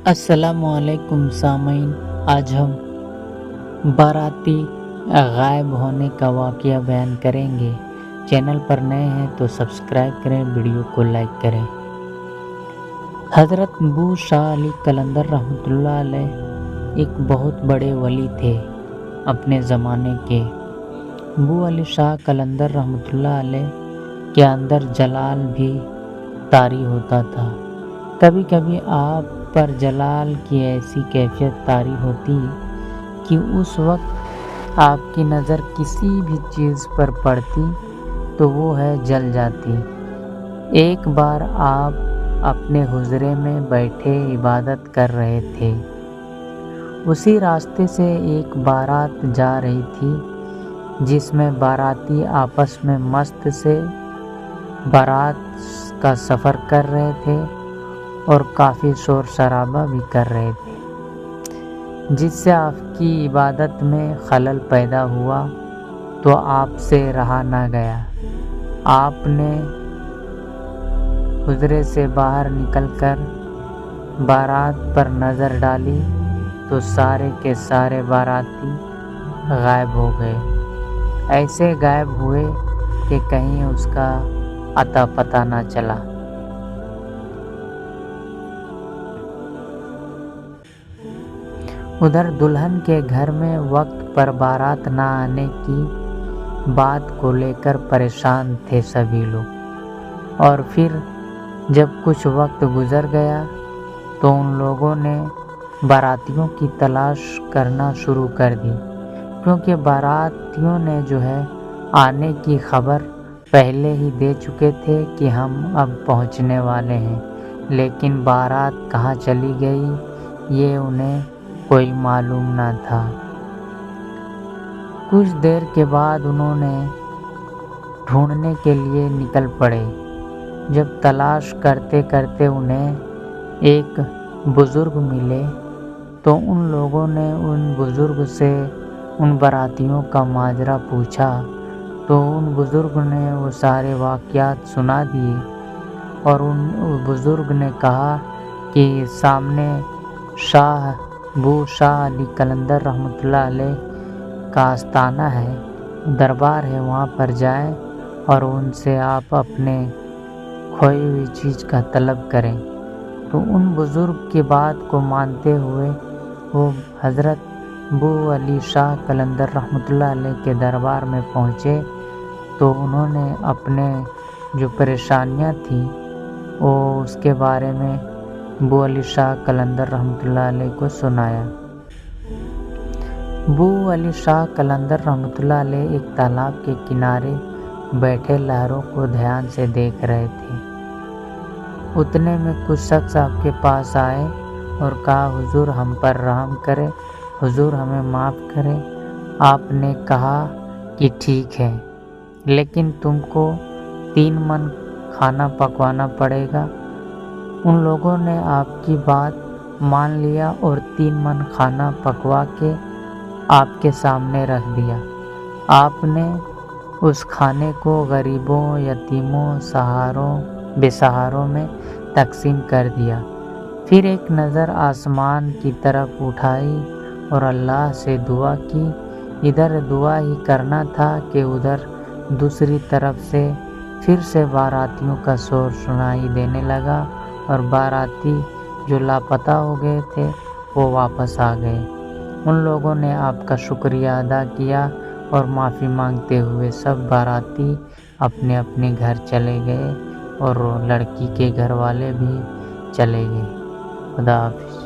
السلام علیکم سامعین، آج ہم باراتی غائب ہونے کا واقعہ بیان کریں گے۔ چینل پر نئے ہیں تو سبسکرائب کریں، ویڈیو کو لائک کریں۔ حضرت بو شاہ علی قلندر رحمۃ اللہ علیہ ایک بہت بڑے ولی تھے اپنے زمانے کے۔ بو علی شاہ قلندر رحمۃ اللہ علیہ کے اندر جلال بھی طاری ہوتا تھا۔ کبھی کبھی آپ پر جلال کی ایسی کیفیت طاری ہوتی کہ اس وقت آپ کی نظر کسی بھی چیز پر پڑتی تو وہ جل جاتی۔ ایک بار آپ اپنے حجرے میں بیٹھے عبادت کر رہے تھے، اسی راستے سے ایک بارات جا رہی تھی جس میں باراتی آپس میں مست سے بارات کا سفر کر رہے تھے اور کافی شور شرابہ بھی کر رہے تھے، جس سے آپ کی عبادت میں خلل پیدا ہوا تو آپ سے رہا نہ گیا۔ آپ نے حجرے سے باہر نکل کر بارات پر نظر ڈالی تو سارے کے سارے باراتی غائب ہو گئے۔ ایسے غائب ہوئے کہ کہیں اس کا اتا پتہ نہ چلا۔ ادھر دلہن کے گھر میں وقت پر بارات نہ آنے کی بات کو لے کر پریشان تھے سبھی لوگ، اور پھر جب کچھ وقت گزر گیا تو ان لوگوں نے باراتیوں کی تلاش کرنا شروع کر دی، کیونکہ باراتیوں نے آنے کی خبر پہلے ہی دے چکے تھے کہ ہم اب پہنچنے والے ہیں، لیکن بارات کہاں چلی گئی یہ انہیں کوئی معلوم نہ تھا۔ کچھ دیر کے بعد انہوں نے ڈھونڈنے کے لیے نکل پڑے۔ جب تلاش کرتے کرتے انہیں ایک بزرگ ملے تو ان لوگوں نے ان بزرگ سے ان باراتیوں کا ماجرا پوچھا تو ان بزرگ نے وہ سارے واقعات سنا دیے، اور ان بزرگ نے کہا کہ سامنے بو شاہ علی قلندر رحمۃ اللہ علیہ کا آستانہ ہے، دربار ہے، وہاں پر جائیں اور ان سے آپ اپنے کھوئی ہوئی چیز کا طلب کریں۔ تو ان بزرگ کی بات کو مانتے ہوئے وہ حضرت بو علی شاہ قلندر رحمۃ اللہ علیہ کے دربار میں پہنچے تو انہوں نے اپنے جو پریشانیاں تھیں وہ اس کے بارے میں بو علی شاہ قلندر رحمۃ اللہ علیہ کو سنایا۔ بو علی شاہ قلندر رحمۃ اللہ علیہ ایک تالاب کے کنارے بیٹھے لہروں کو دھیان سے دیکھ رہے تھے۔ اتنے میں کچھ شخص آپ کے پاس آئے اور کہا، حضور ہم پر رحم کرے، حضور ہمیں معاف کرے۔ آپ نے کہا کہ ٹھیک ہے، لیکن تم کو 3 من کھانا پکوانا پڑے گا۔ ان لوگوں نے آپ کی بات مان لیا اور 3 من کھانا پکوا کے آپ کے سامنے رکھ دیا۔ آپ نے اس کھانے کو غریبوں، یتیموں، بے سہاروں میں تقسیم کر دیا۔ پھر ایک نظر آسمان کی طرف اٹھائی اور اللہ سے دعا کی۔ ادھر دعا ہی کرنا تھا کہ ادھر دوسری طرف سے پھر سے باراتیوں کا شور سنائی دینے لگا، اور باراتی جو لاپتہ ہو گئے تھے وہ واپس آ گئے۔ ان لوگوں نے آپ کا شکریہ ادا کیا اور معافی مانگتے ہوئے سب باراتی اپنے اپنے گھر چلے گئے، اور لڑکی کے گھر والے بھی چلے گئے۔ خدا حافظ۔